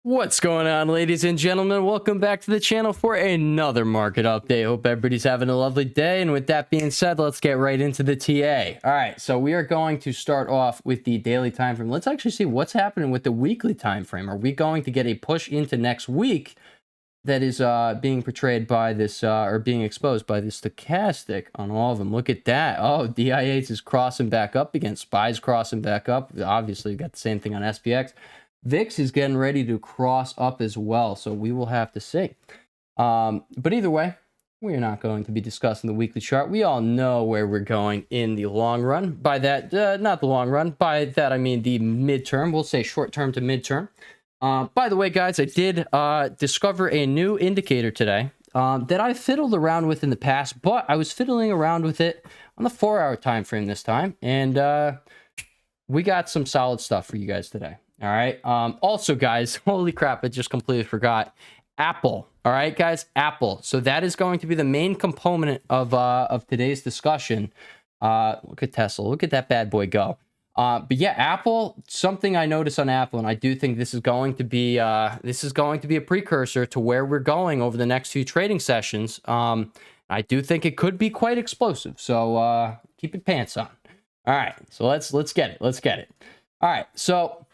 What's going on, ladies and gentlemen? Welcome back to the channel for another market update. Hope everybody's having a lovely day. And with that being said, let's get right into the TA. All right, so we are going to start off with the daily time frame. Let's actually see what's happening with the weekly time frame. Are we going to get a push into next week that is being portrayed by this or being exposed by this stochastic on all of them? Look at that. Oh, DIH is crossing back up again. SPY's crossing back up. Obviously, you got the same thing on SPX. VIX is getting ready to cross up as well, so we will have to see. But either way, we're not going to be discussing the weekly chart. We all know where we're going in the long run. By that, not the long run. By that, I mean the midterm. We'll say short term to midterm. By the way, guys, I did discover a new indicator today that I fiddled around with in the past, but I was fiddling around with it on the 4-hour time frame this time, and we got some solid stuff for you guys today. All right. Also, guys, holy crap, I just completely forgot. Apple. All right, guys, Apple. So that is going to be the main component of today's discussion. Look at Tesla. Look at that bad boy go. But yeah, Apple, something I noticed on Apple, and I do think this is going to be a precursor to where we're going over the next few trading sessions. I do think it could be quite explosive. So keep your pants on. All right. So let's get it. Let's get it. All right. So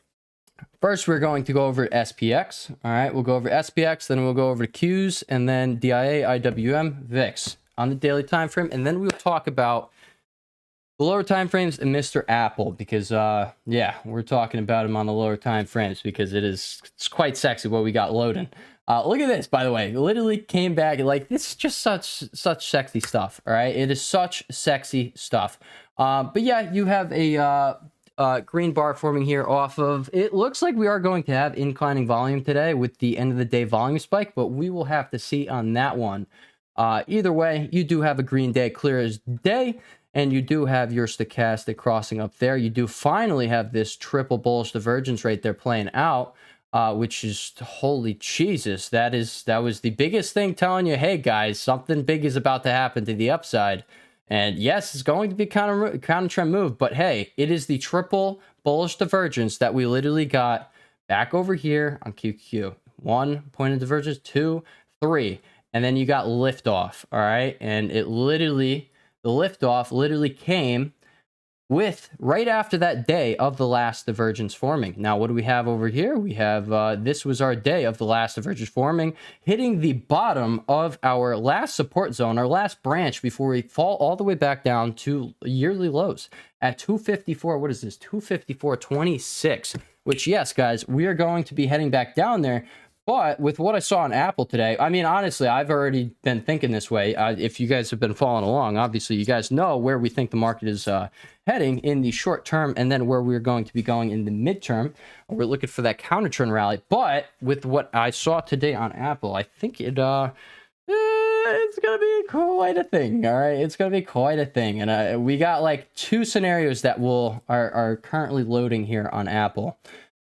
first, we're going to go over SPX. All right, we'll go over SPX, then we'll go over to Qs, and then DIA, IWM, VIX on the daily time frame, and then we'll talk about the lower time frames and Mr. Apple, because yeah, we're talking about him on the lower time frames because it's quite sexy what we got loading. Look at this, by the way. It literally came back like this is just such sexy stuff. All right, it is such sexy stuff. But yeah, you have a green bar forming here off of, it looks like we are going to have inclining volume today with the end of the day volume spike, but we will have to see on that one. Either way, you do have a green day clear as day, and you do have your stochastic crossing up there. You do finally have this triple bullish divergence right there playing out, which is, holy Jesus, that was the biggest thing telling you, hey guys, something big is about to happen to the upside. And yes, it's going to be counter trend move, but hey, it is the triple bullish divergence that we literally got back over here on QQQ. 1 point of divergence, 2, 3, and then you got liftoff. All right, and the liftoff literally came with right after that day of the last divergence forming. Now, what do we have over here? We have this was our day of the last divergence forming, hitting the bottom of our last support zone, our last branch, before we fall all the way back down to yearly lows at 254. What is this? 254.26, which, yes, guys, we are going to be heading back down there. But with what I saw on Apple today, I mean, honestly, I've already been thinking this way. If you guys have been following along, obviously, you guys know where we think the market is heading in the short term, and then where we're going to be going in the midterm. We're looking for that counter trend rally. But with what I saw today on Apple, I think it's going to be quite a thing. All right, it's going to be quite a thing. And we got like 2 scenarios that are currently loading here on Apple.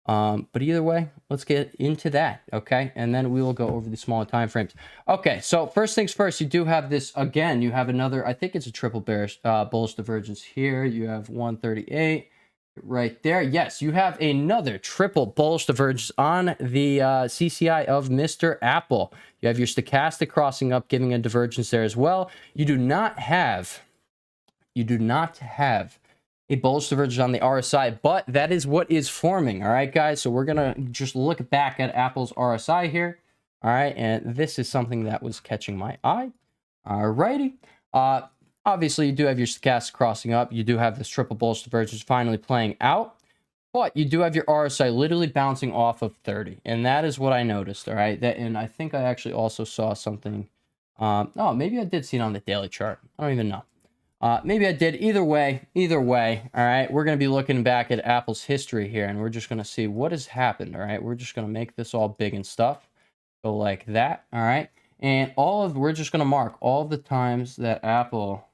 But either way, let's get into that, okay? And then we will go over the smaller time frames. Okay, so first things first, you do have this, again, you have another, I think it's a triple bearish bullish divergence here. You have 138 right there. Yes, you have another triple bullish divergence on the CCI of Mr. Apple. You have your stochastic crossing up, giving a divergence there as well. You do not have a bullish divergence on the RSI, but that is what is forming. All right, guys. So we're going to just look back at Apple's RSI here. All right. And this is something that was catching my eye. All righty. Obviously, you do have your stochastic crossing up. You do have this triple bullish divergence finally playing out. But you do have your RSI literally bouncing off of 30. And that is what I noticed. All right. And I think I actually also saw something. Oh, maybe I did see it on the daily chart. I don't even know. Maybe I did. Either way, all right, we're going to be looking back at Apple's history here, and we're just going to see what has happened, all right? We're just going to make this all big and stuff. Go like that, all right? And we're just going to mark all the times that Apple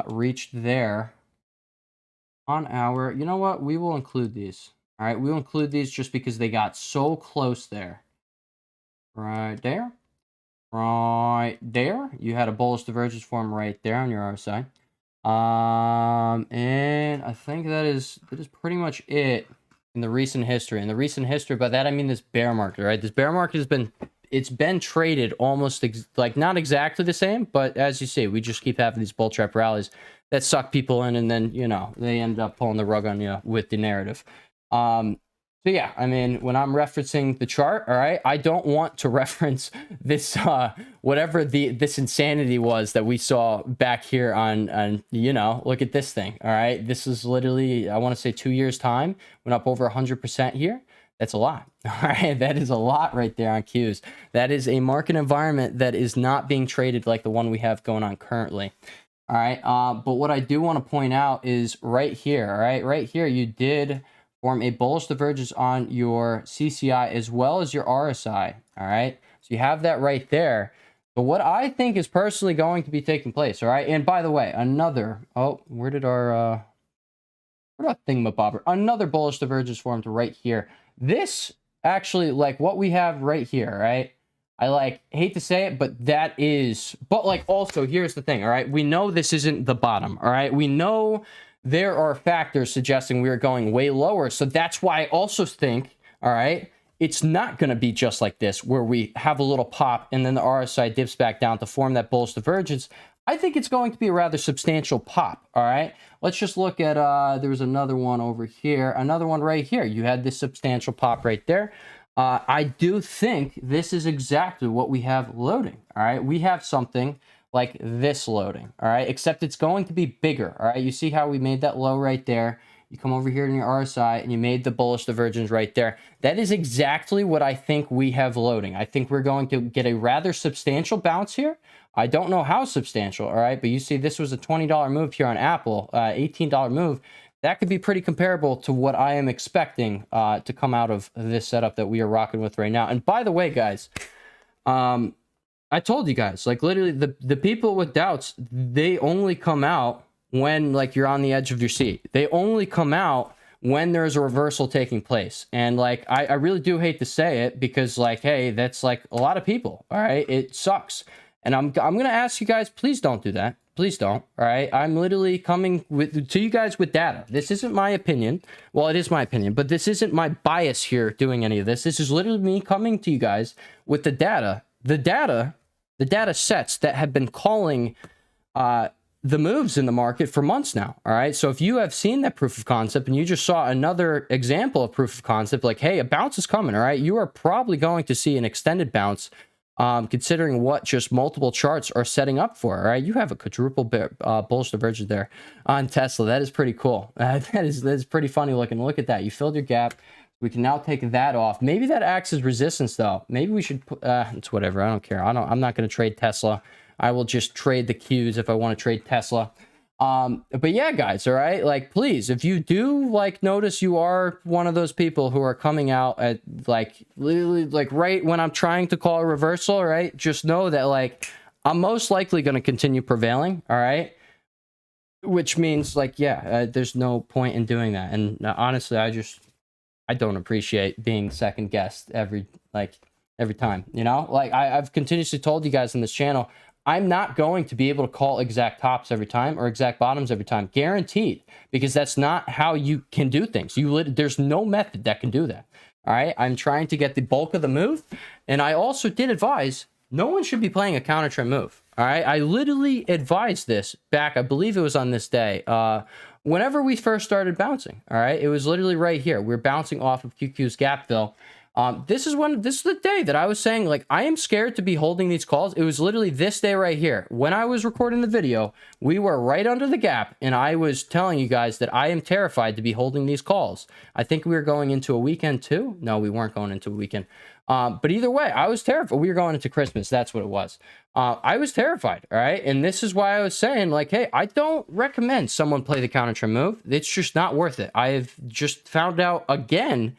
reached there on our, you know what? We will include these, all right? We'll include these just because they got so close there. Right there. Right there, you had a bullish divergence form right there on your RSI. And I think that is pretty much it in the recent history. In the recent history, by that I mean this bear market, right? This bear market has been, it's been traded almost like not exactly the same, but as you see, we just keep having these bull trap rallies that suck people in, and then, you know, they end up pulling the rug on you with the narrative. So yeah, I mean, when I'm referencing the chart, all right, I don't want to reference this, whatever this insanity was that we saw back here on, you know, look at this thing, all right? This is literally, I want to say 2 years time, went up over 100% here. That's a lot, all right? That is a lot right there on Qs. That is a market environment that is not being traded like the one we have going on currently. All right, but what I do want to point out is right here, all right? Right here, you did form a bullish divergence on your CCI as well as your RSI, all right? So you have that right there. But what I think is personally going to be taking place, all right? And by the way, another, oh, where did our thingamabobber? Another bullish divergence formed right here. This actually, like what we have right here, right? I like hate to say it, but that is, but like also here's the thing, all right? We know this isn't the bottom, all right? We know there are factors suggesting we are going way lower. So that's why I also think, all right, it's not going to be just like this where we have a little pop and then the RSI dips back down to form that bullish divergence. I think it's going to be a rather substantial pop, all right? Let's just look at, there was another one over here, another one right here. You had this substantial pop right there. I do think this is exactly what we have loading, all right? We have something like this loading, all right? Except it's going to be bigger, all right? You see how we made that low right there. You come over here in your RSI and you made the bullish divergence right there. That is exactly what I think we have loading. I think we're going to get a rather substantial bounce here. I don't know how substantial, all right? But you see this was a $20 move here on Apple, $18 move. That could be pretty comparable to what I am expecting to come out of this setup that we are rocking with right now. And by the way, guys, I told you guys, like literally the people with doubts, they only come out when like you're on the edge of your seat. They only come out when there's a reversal taking place. And like, I really do hate to say it because like, hey, that's like a lot of people, all right? It sucks. And I'm going to ask you guys, please don't do that. Please don't, all right? I'm literally coming to you guys with data. This isn't my opinion. Well, it is my opinion, but this isn't my bias here doing any of this. This is literally me coming to you guys with the data. The data sets that have been calling the moves in the market for months now, all right? So if you have seen that proof of concept and you just saw another example of proof of concept, like, hey, a bounce is coming, all right? You are probably going to see an extended bounce considering what just multiple charts are setting up for, all right? You have a quadruple bullish divergence there on Tesla. That is pretty cool. That is pretty funny looking. Look at that. You filled your gap. We can now take that off. Maybe that acts as resistance, though. Maybe we should put, it's whatever. I don't care. I'm not going to trade Tesla. I will just trade the Qs if I want to trade Tesla. But yeah, guys, all right? Like, please, if you do, like, notice you are one of those people who are coming out at, like, literally, like, right when I'm trying to call a reversal, right? Just know that, like, I'm most likely going to continue prevailing, all right? Which means, like, yeah, there's no point in doing that. And honestly, I don't appreciate being second guessed every time, you know? Like, I've continuously told you guys on this channel, I'm not going to be able to call exact tops every time or exact bottoms every time, guaranteed, because that's not how you can do things. There's no method that can do that. All right. I'm trying to get the bulk of the move. And I also did advise no one should be playing a counter trend move. All right. I literally advised this back, I believe it was on this day, whenever we first started bouncing. All right. It was literally right here. We're bouncing off of QQ's gap fill. This is the day that I was saying, like, I am scared to be holding these calls. It was literally this day right here. When I was recording the video, we were right under the gap, and I was telling you guys that I am terrified to be holding these calls. I think we were going into a weekend too. No, we weren't going into a weekend. But either way, I was terrified. We were going into Christmas. That's what it was. I was terrified, all right? And this is why I was saying, like, hey, I don't recommend someone play the counter trend move. It's just not worth it. I have just found out again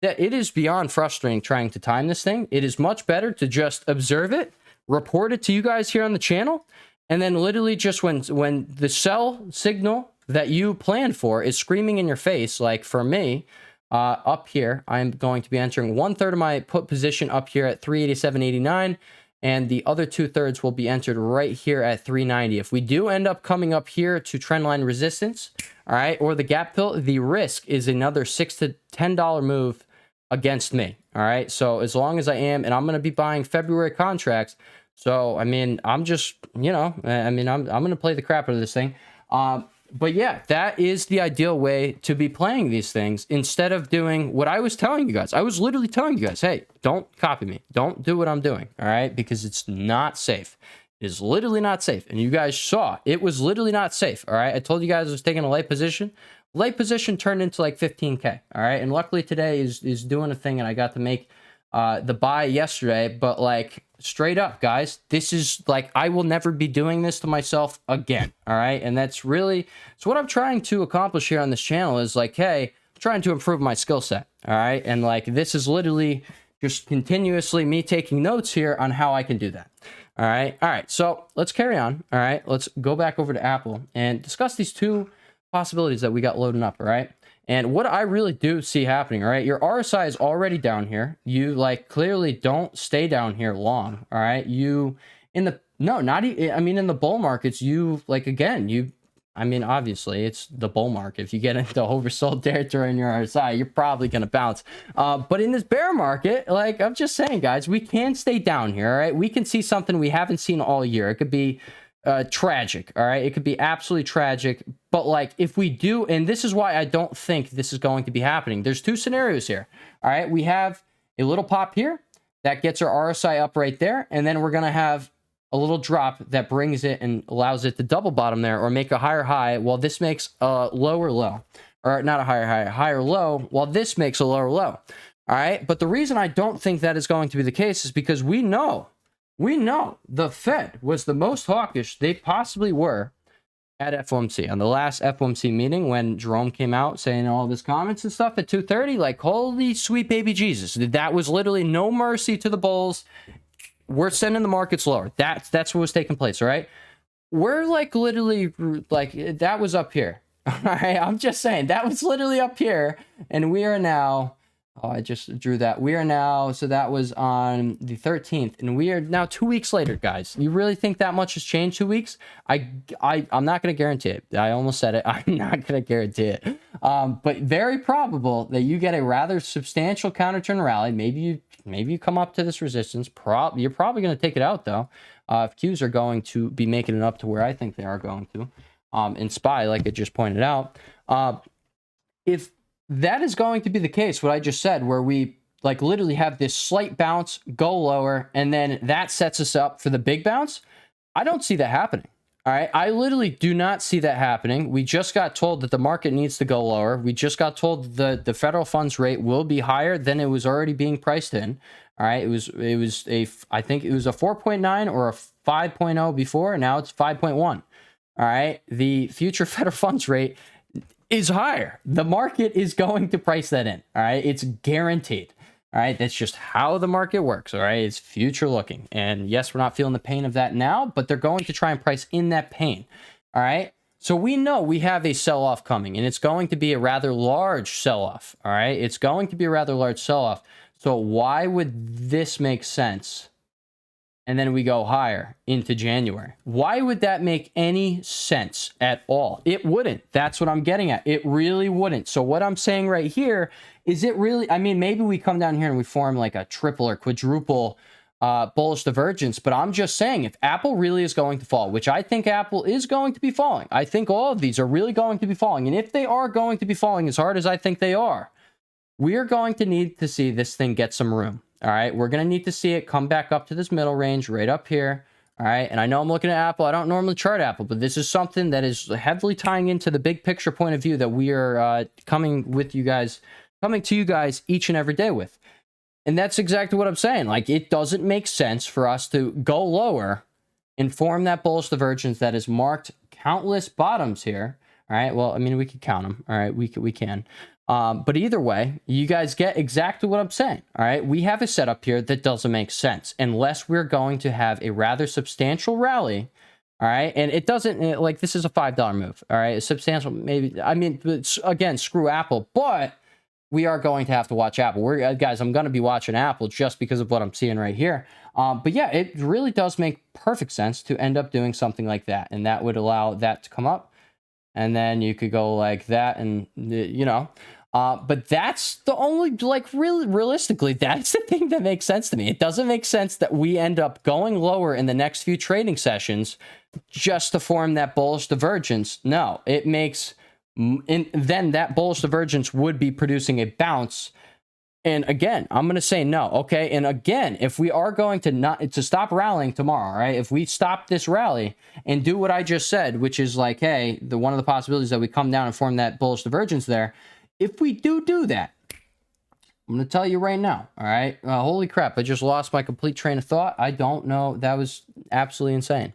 that it is beyond frustrating trying to time this thing. It is much better to just observe it, report it to you guys here on the channel, and then literally just when the sell signal that you planned for is screaming in your face, like for me, up here, I'm going to be entering 1/3 of my put position up here at 387.89, and the other 2/3 will be entered right here at 390. If we do end up coming up here to trendline resistance, all right, or the gap fill, the risk is another $6 to $10 move against me. All right, so as long as I am, and I'm going to be buying February contracts, so I mean, I'm just, you know, I mean, I'm going to play the crap out of this thing. But yeah, that is the ideal way to be playing these things instead of doing what I was telling you guys. I was literally telling you guys, hey, don't copy me. Don't do what I'm doing, all right? Because it's not safe. It is literally not safe. And you guys saw it was literally not safe, all right? I told you guys I was taking a light position. Light position turned into like 15K, all right? And luckily today is doing a thing, and I got to make the buy yesterday. But like, straight up, guys, this is like, I will never be doing this to myself again, all right? And that's really, so what I'm trying to accomplish here on this channel is like, hey, I'm trying to improve my skill set, all right? And like, this is literally just continuously me taking notes here on how I can do that, all right? So let's carry on, all right? Let's go back over to Apple and discuss these two possibilities that we got loading up, all right? And what I really do see happening, all right, your RSI is already down here. You like clearly don't stay down here long, all right? You in the, no, not even, I mean, in the bull markets, you like, again, you, I mean, obviously it's the bull market. If you get into oversold territory in your RSI, you're probably going to bounce. But in this bear market, like I'm just saying, guys, we can stay down here, all right? We can see something we haven't seen all year. It could be tragic, all right? It could be absolutely tragic. But like, if we do, and this is why I don't think this is going to be happening. There's two scenarios here, all right? We have a little pop here that gets our RSI up right there, and then we're going to have a little drop that brings it and allows it to double bottom there or make a higher high while this makes a lower low, or not a higher high, a higher low while this makes a lower low, all right? But the reason I don't think that is going to be the case is because we know the Fed was the most hawkish they possibly were at FOMC. On the last FOMC meeting, when Jerome came out saying all of his comments and stuff at 2:30, like, holy sweet baby Jesus. That was literally no mercy to the bulls. We're sending the markets lower. That's what was taking place, all right? We're like literally, like, that was up here. All right, I'm just saying, that was literally up here, and we are now... Oh, I just drew that. We are now, so that was on the 13th, and we are now 2 weeks later, guys. You really think that much has changed 2 weeks? I'm not going to guarantee it. I almost said it. I'm not going to guarantee it. But very probable that you get a rather substantial counter turn rally. Maybe you come up to this resistance. You're probably going to take it out, though. If Qs are going to be making it up to where I think they are going to, in SPY, like I just pointed out. If that is going to be the case, what I just said, where we like literally have this slight bounce, go lower, and then that sets us up for the big bounce. I don't see that happening. All right. I literally do not see that happening. We just got told that the market needs to go lower. We just got told the federal funds rate will be higher than it was already being priced in. All right. I think it was a 4.9 or a 5.0 before. And now it's 5.1. All right. The future federal funds rate is higher. The market is going to price that in. All right. It's guaranteed. All right. That's just how the market works. All right. It's future looking. And yes, we're not feeling the pain of that now, but they're going to try and price in that pain. All right. So we know we have a sell-off coming, and it's going to be a rather large sell-off. All right. It's going to be a rather large sell-off. So why would this make sense? And then we go higher into January. Why would that make any sense at all? It wouldn't. That's what I'm getting at. It really wouldn't. So what I'm saying right here is it really, I mean, maybe we come down here and we form like a triple or quadruple bullish divergence, but I'm just saying if Apple really is going to fall, which I think Apple is going to be falling. I think all of these are really going to be falling. And if they are going to be falling as hard as I think they are, we are going to need to see this thing get some room. All right, we're going to need to see it come back up to this middle range right up here. All right, and I know I'm looking at Apple. I don't normally chart Apple, but this is something that is heavily tying into the big picture point of view that we are coming to you guys each and every day with. And that's exactly what I'm saying. Like, it doesn't make sense for us to go lower and form that bullish divergence that has marked countless bottoms here. All right, well, I mean, we could count them. All right, we can. But either way, you guys get exactly what I'm saying. All right, we have a setup here that doesn't make sense unless we're going to have a rather substantial rally. All right, and it doesn't, like, this is a $5 move. All right, a substantial, maybe, I mean, again, screw Apple, but we are going to have to watch Apple. We're guys, I'm going to be watching Apple just because of what I'm seeing right here. But yeah, it really does make perfect sense to end up doing something like that, and that would allow that to come up, and then you could go like that, and you know. But that's the only, like, really realistically, that's the thing that makes sense to me. It doesn't make sense that we end up going lower in the next few trading sessions just to form that bullish divergence. No, it makes, and then that bullish divergence would be producing a bounce. And again, I'm going to say no. Okay. And again, if we are going to stop rallying tomorrow, right? If we stop this rally and do what I just said, which is like, hey, one of the possibilities that we come down and form that bullish divergence there. If we do that, I'm going to tell you right now, all right? Holy crap, I just lost my complete train of thought. I don't know. That was absolutely insane.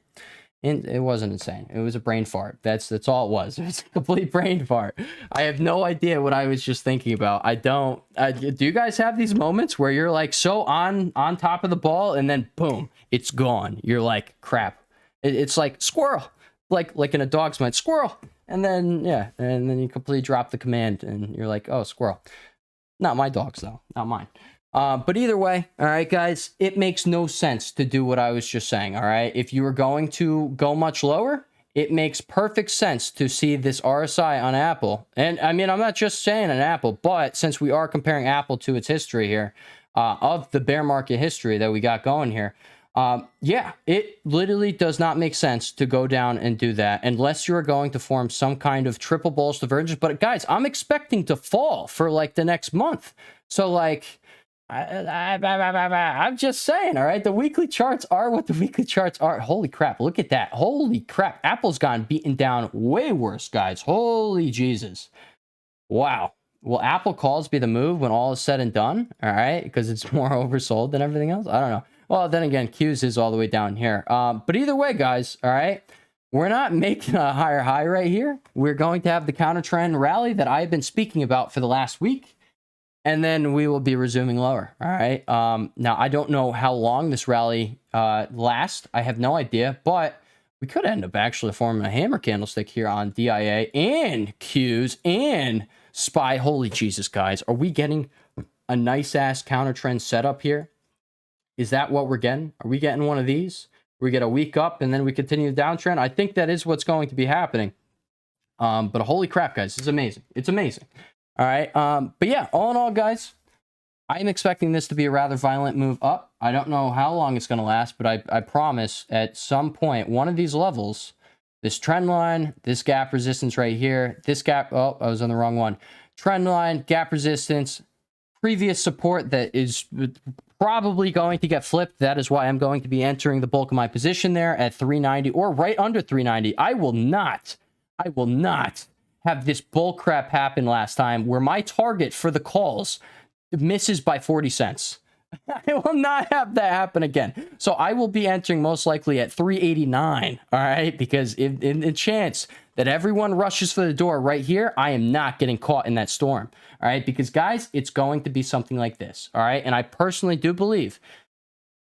And it wasn't insane. It was a brain fart. That's all it was. It was a complete brain fart. I have no idea what I was just thinking about. I don't. Do you guys have these moments where you're like so on top of the ball and then boom, it's gone? You're like, crap. It's like squirrel. Like in a dog's mind, squirrel. And then, yeah, and then you completely drop the command and you're like, oh, squirrel. Not my dogs, though. Not mine. But either way, all right, guys, it makes no sense to do what I was just saying, all right? If you were going to go much lower, it makes perfect sense to see this RSI on Apple. And, I mean, I'm not just saying on Apple, but since we are comparing Apple to its history here, of the bear market history that we got going here, yeah, it literally does not make sense to go down and do that unless you're going to form some kind of triple bullish divergence. But guys, I'm expecting to fall for like the next month. So like, I'm just saying, all right, the weekly charts are what the weekly charts are. Holy crap, look at that. Holy crap, Apple's gotten beaten down way worse, guys. Holy Jesus. Wow. Will Apple calls be the move when all is said and done? All right, because it's more oversold than everything else? I don't know. Well, then again, Q's is all the way down here. But either way, guys, all right, we're not making a higher high right here. We're going to have the counter trend rally that I've been speaking about for the last week, and then we will be resuming lower. All right. Now, I don't know how long this rally lasts. I have no idea, but we could end up actually forming a hammer candlestick here on DIA and Q's and SPY. Holy Jesus, guys. Are we getting a nice-ass counter trend setup here? Is that what we're getting? Are we getting one of these? We get a week up and then we continue the downtrend? I think that is what's going to be happening. But holy crap, guys, it's amazing. It's amazing. All right. But yeah, all in all, guys, I'm expecting this to be a rather violent move up. I don't know how long it's going to last, but I promise at some point, one of these levels, this trend line, this gap resistance right here, this gap, oh, I was on the wrong one. Trend line, gap resistance, previous support that is probably going to get flipped. That is why I'm going to be entering the bulk of my position there at 390 or right under 390. I will not have this bull crap happen last time where my target for the calls misses by 40 cents. I will not have that happen again. So I will be entering most likely at 389. All right. Because in the chance that everyone rushes for the door right here, I am not getting caught in that storm. All right. Because guys, it's going to be something like this. All right. And I personally do believe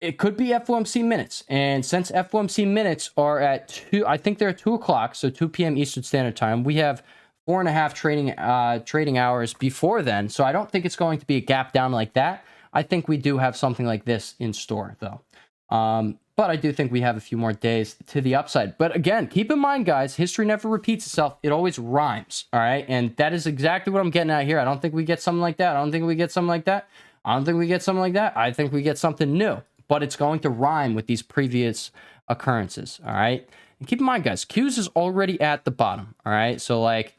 it could be FOMC minutes. And since FOMC minutes are at 2, I think they're 2 o'clock. So 2 p.m. Eastern Standard Time. We have 4.5 trading hours before then. So I don't think it's going to be a gap down like that. I think we do have something like this in store, though. But I do think we have a few more days to the upside. But again, keep in mind, guys, history never repeats itself. It always rhymes, all right? And that is exactly what I'm getting at here. I don't think we get something like that. I don't think we get something like that. I don't think we get something like that. I think we get something new. But it's going to rhyme with these previous occurrences, all right? And keep in mind, guys, Q's is already at the bottom, all right? So, like,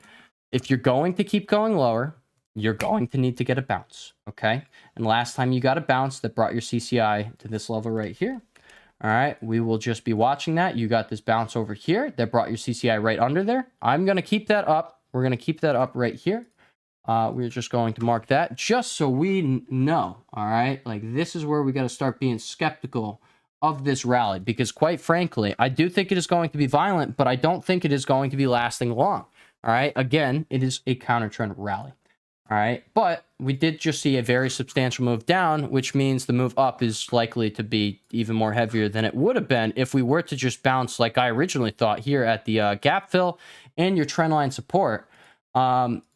if you're going to keep going lower, you're going to need to get a bounce, okay? And last time you got a bounce that brought your CCI to this level right here. All right, we will just be watching that. You got this bounce over here that brought your CCI right under there. I'm going to keep that up. We're going to keep that up right here. We're just going to mark that just so we know, all right? Like, this is where we got to start being skeptical of this rally because, quite frankly, I do think it is going to be violent, but I don't think it is going to be lasting long, all right? Again, it is a counter trend rally. All right, but we did just see a very substantial move down, which means the move up is likely to be even more heavier than it would have been if we were to just bounce like I originally thought here at the gap fill and your trend line support.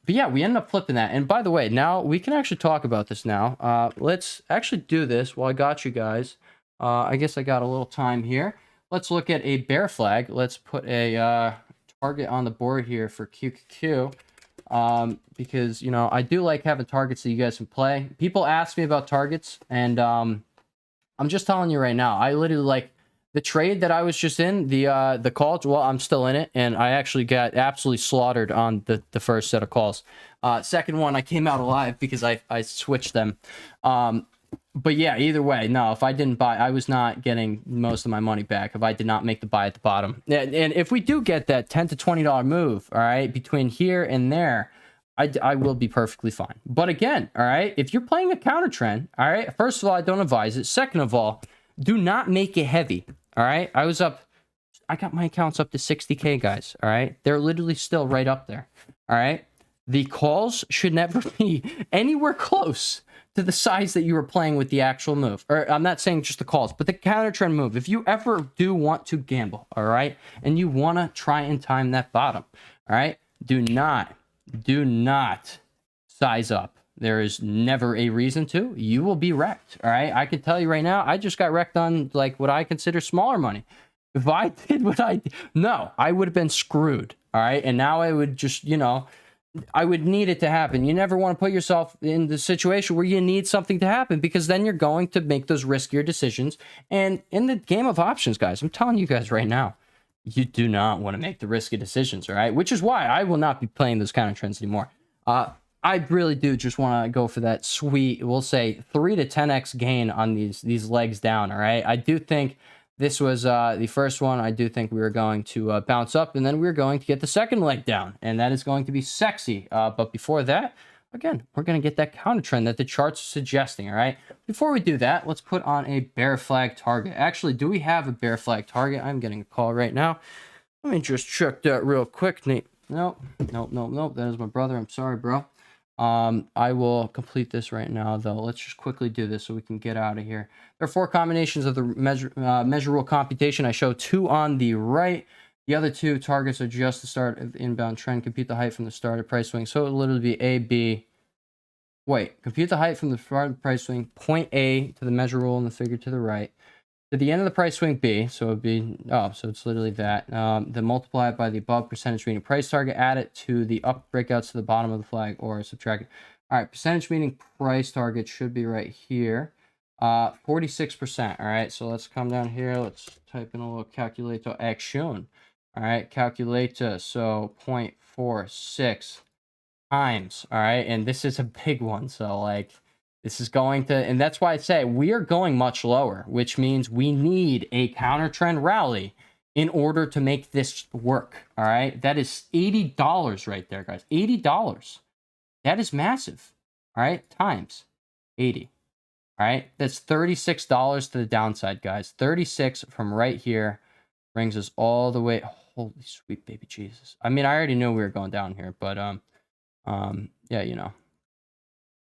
but yeah, we ended up flipping that. And by the way, now we can actually talk about this now. Let's actually do this while I got you guys. I guess I got a little time here. Let's look at a bear flag. Let's put a target on the board here for QQQ. Because, you know, I do like having targets that you guys can play. People ask me about targets, and I'm just telling you right now, I literally, like, the trade that I was just in, the calls, well, I'm still in it, and I actually got absolutely slaughtered on the first set of calls. Second one, I came out alive because I switched them. But yeah, either way, no, if I didn't buy, I was not getting most of my money back if I did not make the buy at the bottom. And if we do get that $10 to $20 move, all right, between here and there, I will be perfectly fine. But again, all right, if you're playing a counter trend, all right, first of all, I don't advise it. Second of all, do not make it heavy, all right? I got my accounts up to 60K, guys, all right? They're literally still right up there, all right? The calls should never be anywhere close to the size that you were playing with the actual move. Or I'm not saying just the calls, but the counter trend move. If you ever do want to gamble, all right, and you want to try and time that bottom, all right, do not size up. There is never a reason to. You will be wrecked, all right? I can tell you right now, I just got wrecked on, like, what I consider smaller money. If I did what I did, no, I would have been screwed, all right? And now I would just, you know, I would need it to happen. You never want to put yourself in the situation where you need something to happen, because then you're going to make those riskier decisions. And in the game of options, guys, I'm telling you guys right now, you do not want to make the risky decisions, all right? Which is why I will not be playing those counter trends anymore. I really do just want to go for that sweet, we'll say 3 to 10x gain on these legs down, all right? I do think this was the first one. I do think we were going to bounce up, and then we're going to get the second leg down, and that is going to be sexy. But before that, again, we're going to get that counter trend that the charts are suggesting, all right? Before we do that, let's put on a bear flag target. Actually, do we have a bear flag target? I'm getting a call right now. Let me just check that real quick, Nate. Nope. That is my brother. I'm sorry, bro. I will complete this right now, though. Let's just quickly do this so we can get out of here. There are 4 combinations of the measurable computation. I show 2 on the right. The other 2 targets are just the start of the inbound trend. Compute the height from the start of price swing. So it'll literally be A, B. Wait, compute the height from the start of the price swing, point A to the measurable in the figure to the right, to the end of the price swing B. So it'd be, so it's literally that. Then multiply it by the above percentage meaning price target, add it to the up breakouts to the bottom of the flag, or subtract it. All right, percentage meaning price target should be right here. 46%. All right, so let's come down here. Let's type in a little calculator action. All right, calculator. So 0.46 times. All right, and this is a big one. So, like, this is going to, and that's why I say we are going much lower, which means we need a counter trend rally in order to make this work. All right, that is $80 right there, guys. $80. That is massive. All right, times 80. All right, that's $36 to the downside, guys. 36 from right here brings us all the way. Holy sweet baby Jesus. I mean, I already knew we were going down here, but yeah, you know.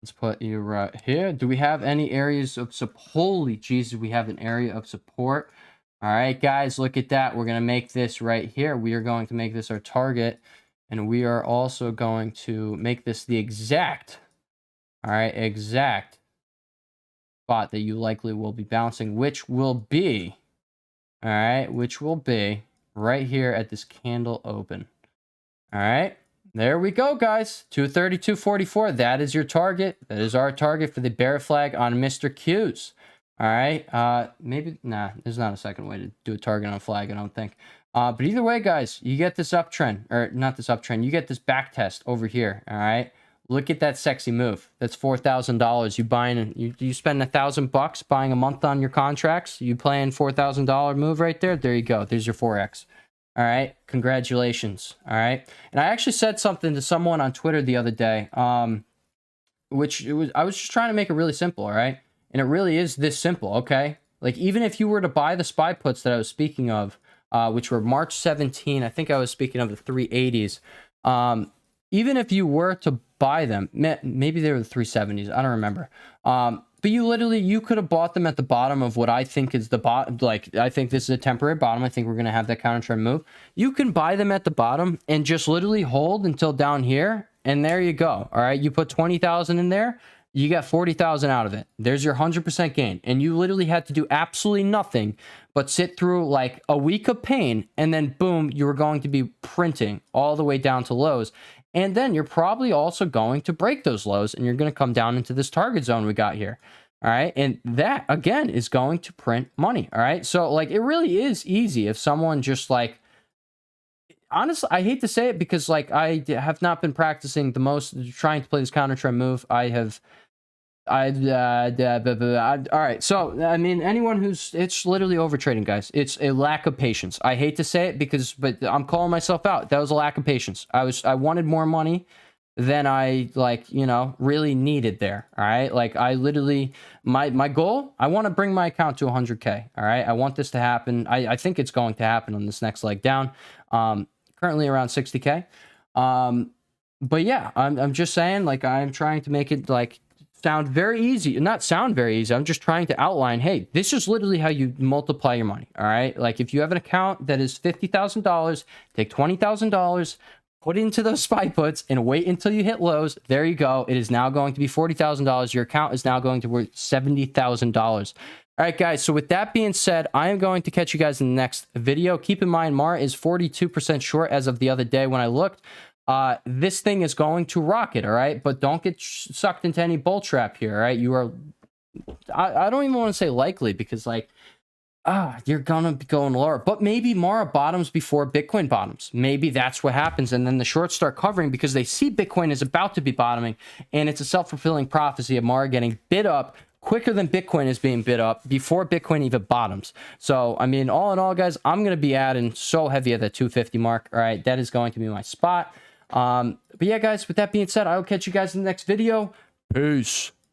Let's put you right here. Do we have any areas of support? Holy Jesus, we have an area of support. All right, guys, look at that. We're going to make this right here. We are going to make this our target, and we are also going to make this the exact, all right, exact spot that you likely will be bouncing, which will be, all right, which will be right here at this candle open. All right. There we go, guys. 232.44. That is your target. That is our target for the bear flag on Mr. Q's. All right. Maybe, nah, there's not a second way to do a target on a flag, I don't think. But either way, guys, you get this uptrend, or not this uptrend, you get this back test over here. All right. Look at that sexy move. That's $4,000. You buying, you spend $1,000 buying a month on your contracts. You playing $4,000 move right there. There you go. There's your 4X. All right, congratulations. All right, and I actually said something to someone on Twitter the other day, which I was just trying to make it really simple. All right, and it really is this simple. Okay, like even if you were to buy the SPY puts that I was speaking of, which were March 17, I think I was speaking of the 380s. Even if you were to buy them, maybe they were the 370s. I don't remember. But you could have bought them at the bottom of what I think is the bottom. Like, I think this is a temporary bottom. I think we're going to have that counter trend move. You can buy them at the bottom and just literally hold until down here And there you go. All right. You put 20,000 in there, you got 40,000 out of it. There's your 100% gain. And you literally had to do absolutely nothing but sit through like a week of pain. And then boom, you were going to be printing all the way down to lows. And then you're probably also going to break those lows and you're going to come down into this target zone we got here. All right. And that again is going to print money. All right. So like it really is easy if someone just like, honestly, I hate to say it because like I have not been practicing the most trying to play this counter trend move. All right. So, I mean, anyone it's literally over trading, guys. It's a lack of patience. I hate to say it but I'm calling myself out. That was a lack of patience. I wanted more money than I really needed there. All right. Like I literally, my goal, I want to bring my account to 100K. All right. I want this to happen. I think it's going to happen on this next leg down. Currently around 60K. But yeah, I'm just saying, like, I'm trying to make it like sound very easy, not sound very easy. I'm just trying to outline, hey, this is literally how you multiply your money. All right. Like if you have an account that is $50,000, take $20,000, put into those SPY puts and wait until you hit lows. There you go. It is now going to be $40,000. Your account is now going to worth $70,000. All right, guys. So with that being said, I am going to catch you guys in the next video. Keep in mind, Mar is 42% short as of the other day when I looked. This thing is going to rocket, all right? But don't get sucked into any bull trap here, all right? You are, I don't even want to say likely because, like, you're gonna be going lower. But maybe Mara bottoms before Bitcoin bottoms. Maybe that's what happens. And then the shorts start covering because they see Bitcoin is about to be bottoming. And it's a self-fulfilling prophecy of Mara getting bid up quicker than Bitcoin is being bid up before Bitcoin even bottoms. So, I mean, all in all, guys, I'm going to be adding so heavy at that 250 mark. All right, that is going to be my spot. But yeah, guys, with that being said, I will catch you guys in the next video. Peace.